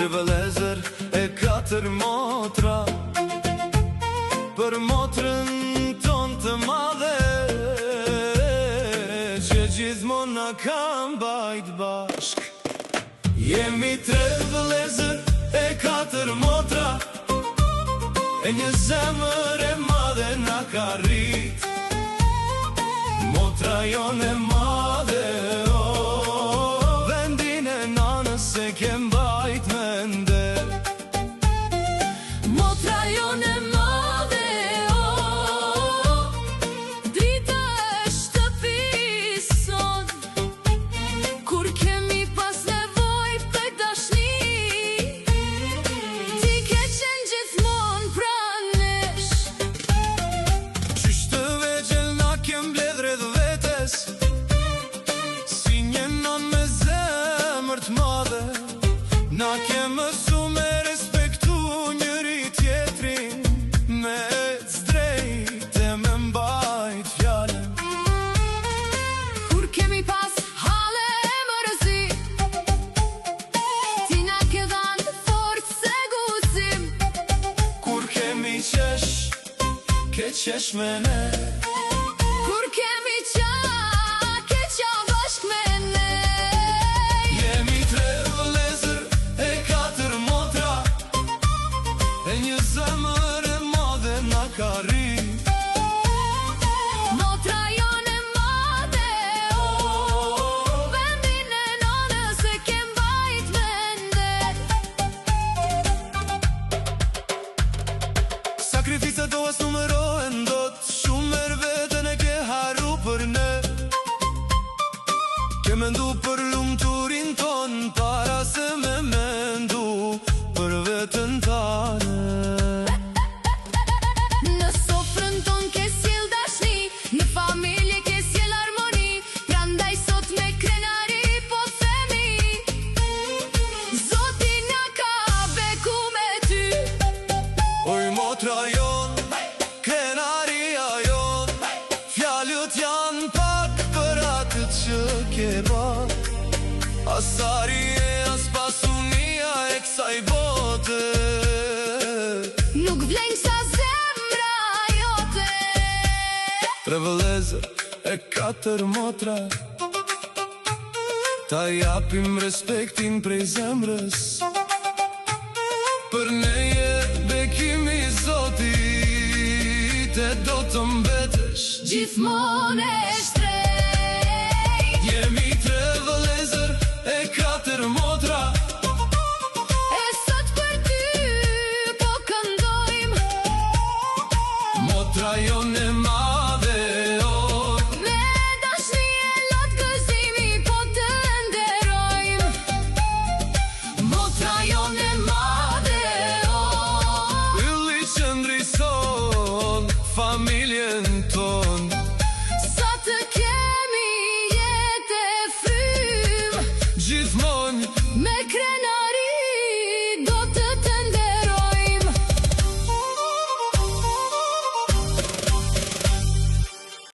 Tre vëllezër e katër motra, për motrën ton të madhe, që gjithmonë na kam bajt bashk. Jemi tre vëllezër e katër motra, e një zemër e madhe na ka rrit. Motra jon e madhe, vendin e nanës e kem bajt me nder. Motra jon e madhe, drita e shtëpison, kur kemi pas nevoj për dashni, ti ke qenë gjithmon pranesh. Qysh të vegjel na kem bledh rreth vetes, si një non me zemër të madhe. Na kem mësu me respektu njëri tjetrin, me drejt e me mbajt fjallën. Kur kemi pas hale e mërzi, ti na ke dhanë forcë se guzim. Kur kemi qesh, ke qesh me ne. Kur kemi qa, ke qa bashk me ne. Jemi tre vëllezër e katër motra, e një zemër e madhe na ka rrit. Motra jon e madhe, vendin e nanës e kem bajt me nder. Sakrificat do as numerohen dot, shumë er vetën e ke haru për ne. Ke mendu për lumturin ton, para se me mendu për vetën tane. Në sofrën ton ke sjell dashni, në familje ke sjell harmoni, prandaj sot me krenari po themi, Zoti na ka beku me ty. Oj motra jon, krenaria jon, fjalët janë pak për atë që ke ba. Asari e as pasunia e kësaj bote, Nuk vlen sa zemra jote. tre vëllezër e katër motra, ta japim respektin prej zemrës. Për ne je bekimi Zotit, e do të mbetesh Gjithmonë e